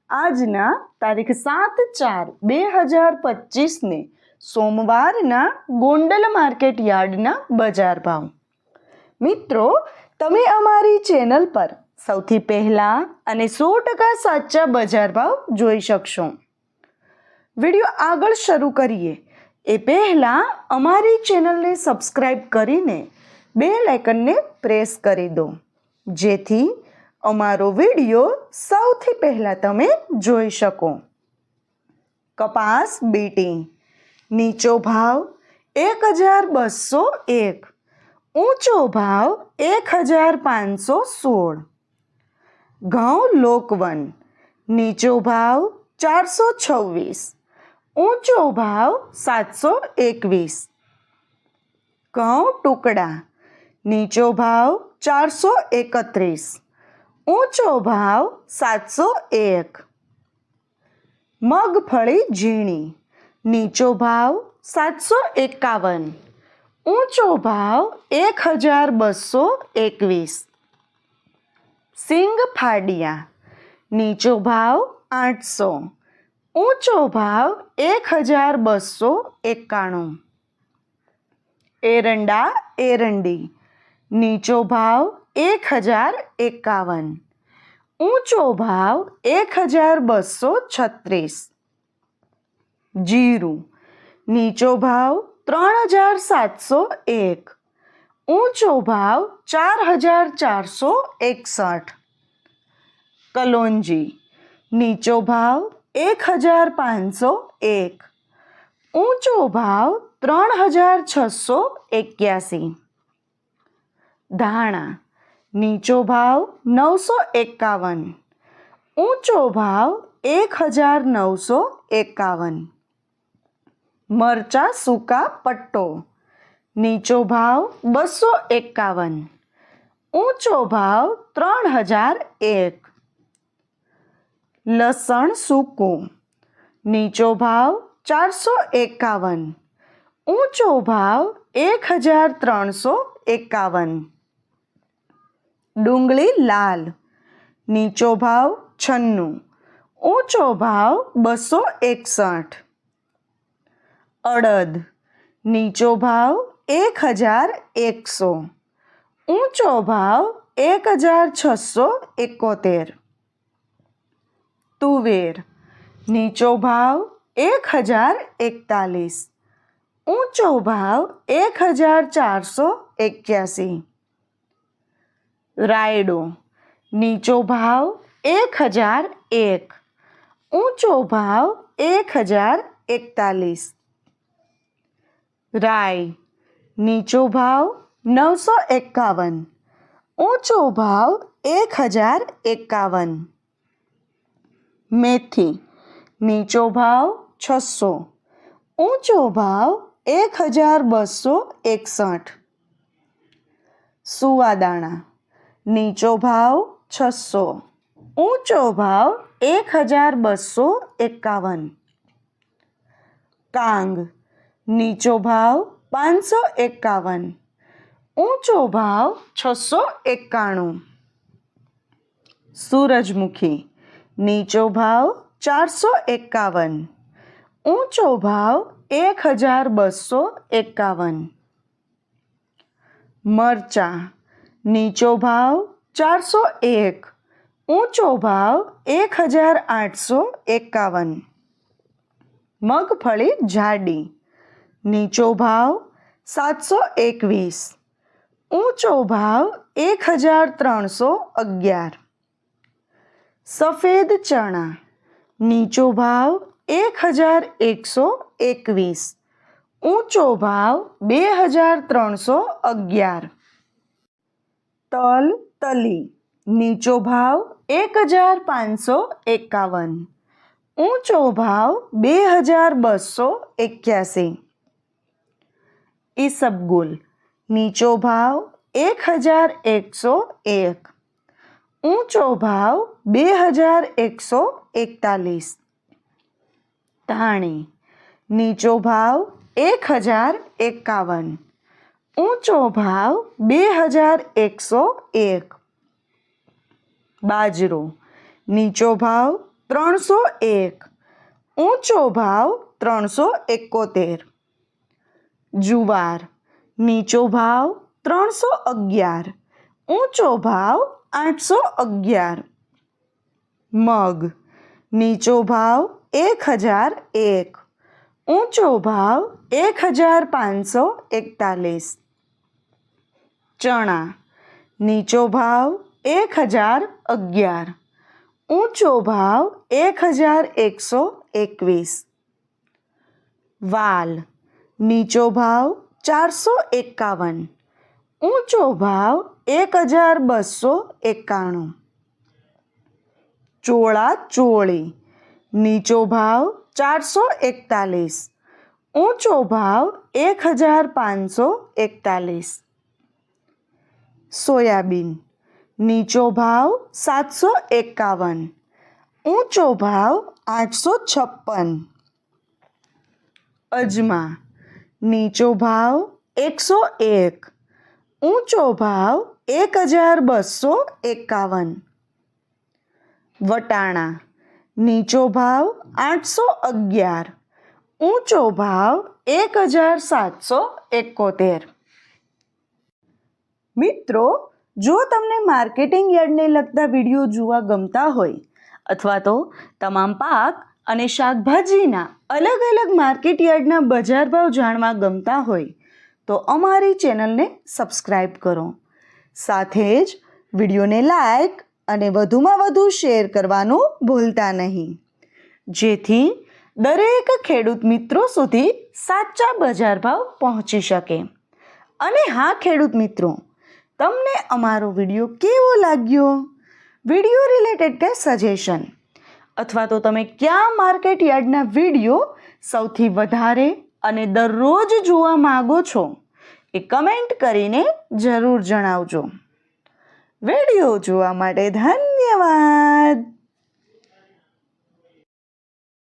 આજના તારીખ 7/4/2025 સોમવારના ગોંડલ માર્કેટ યાર્ડના બજાર ભાવ. મિત્રો, તમે અમારી ચેનલ પર સૌથી પહેલાં અને 100% સાચા બજાર ભાવ જોઈ શકશો. વિડીયો આગળ શરૂ કરીએ એ પહેલાં અમારી ચેનલને સબસ્ક્રાઈબ કરીને બેલ આઇકનને પ્રેસ કરી દો, જેથી અમારો વિડીયો સૌથી પહેલાં તમે જોઈ શકો. કપાસ બીટી નીચો ભાવ 1201, ઊંચો ભાવ 1516. ઘઉં લોકવન નીચો ભાવ 426, ઊંચો ભાવ 721. ઘઉં ટુકડા નીચો ભાવ 431, ઊંચો ભાવ 701. મગફળી ઝીણી નીચો ભાવ 751, ઊંચો ભાવ 1221. સિંગ ફાડિયા નીચો ભાવ 800, ઊંચો ભાવ 1291. એરંડા એરંડી નીચો ભાવ 1051, ઊંચો ભાવ 1236. જીરું નીચો ભાવ 3701, ઊંચો ભાવ 4461. કલોંજી નીચો ભાવ 1501, ઊંચો ભાવ 3681. ધાણા નીચો ભાવ 951, ઊંચો ભાવ 1951. મરચાં સૂકા પટ્ટો નીચો ભાવ 251, ઊંચો ભાવ 3001. લસણ સૂકું નીચો ભાવ 451, ઊંચો ભાવ 1351. ડુંગળી લાલ નીચો ભાવ 96, ઊંચો ભાવ 261. અડદ નીચો ભાવ 1100, ઊંચો ભાવ 1671. તુવેર નીચો ભાવ 1041, ઊંચો ભાવ 1481. રાયડો નીચો ભાવ 1001, ઊંચો ભાવ 1041. રાઈ નીચો ભાવ 951, ઊંચો ભાવ 1051. મેથી નીચો ભાવ 600, ઊંચો ભાવ 1261. સુવાદાણા નીચો ભાવ 600, ઊંચો ભાવ 1251. કાંગ નીચો ભાવ 551, ઊંચો ભાવ 691. સૂરજમુખી નીચો ભાવ 451, ઊંચો ભાવ 1251. મરચાં નીચો ભાવ 401, ઊંચો ભાવ 1851. મગફળી જાડી નીચો ભાવ 721, ઊંચો ભાવ 1311. સફેદ ચણા નીચો ભાવ 1121, ઊંચો ભાવ 2311. તલ તલી નીચો ભાવ 1551, ઊંચો ભાવ 2281. ઈસબગુલ નીચો ભાવ 1101, ઊંચો ભાવ 2141. ધાણી નીચો ભાવ 1051, ઊંચો ભાવ 2101. બાજરો નીચો ભાવ 301. ઊંચો ભાવ 371. જુવાર નીચો ભાવ 311. ઊંચો ભાવ 811. મગ નીચો ભાવ 1001. ઊંચો ભાવ 1541. ચણા નીચો ભાવ 1011. ઊંચો ભાવ 1121. વાલ નીચો ભાવ 451. ઊંચો ભાવ 1291. ચોળા ચોળી નીચો ભાવ 441. ઊંચો ભાવ 1541. સોયાબીન નીચો ભાવ 751. ઊંચો ભાવ 856. અજમા નીચો ભાવ 101. ઊંચો ભાવ 1251. વટાણા નીચો ભાવ 811. ઊંચો ભાવ 1771. મિત્રો, જો તમને માર્કેટિંગ યાર્ડને લગતા વિડીયો જોવા ગમતા હોય અથવા તો તમામ પાક અને શાકભાજીના અલગ અલગ માર્કેટ યાર્ડના બજાર ભાવ જાણવા ગમતા હોય તો અમારી ચેનલને સબસ્ક્રાઈબ કરો. સાથે જ વિડીયોને લાઈક અને વધુમાં વધુ શેર કરવાનું ભૂલતા નહીં, જેથી દરેક ખેડૂત મિત્રો સુધી સાચા બજાર ભાવ પહોંચી શકે. અને હા ખેડૂત મિત્રો, તમને અમારો વિડીયો કેવો લાગ્યો? વિડીયો રિલેટેડ કે સજેશન અથવા તો તમે કયા માર્કેટ યાર્ડના વિડીયો સૌથી વધારે અને દરરોજ જોવા માગો છો એ કમેન્ટ કરીને જરૂર જણાવજો. વિડીયો જોવા માટે ધન્યવાદ.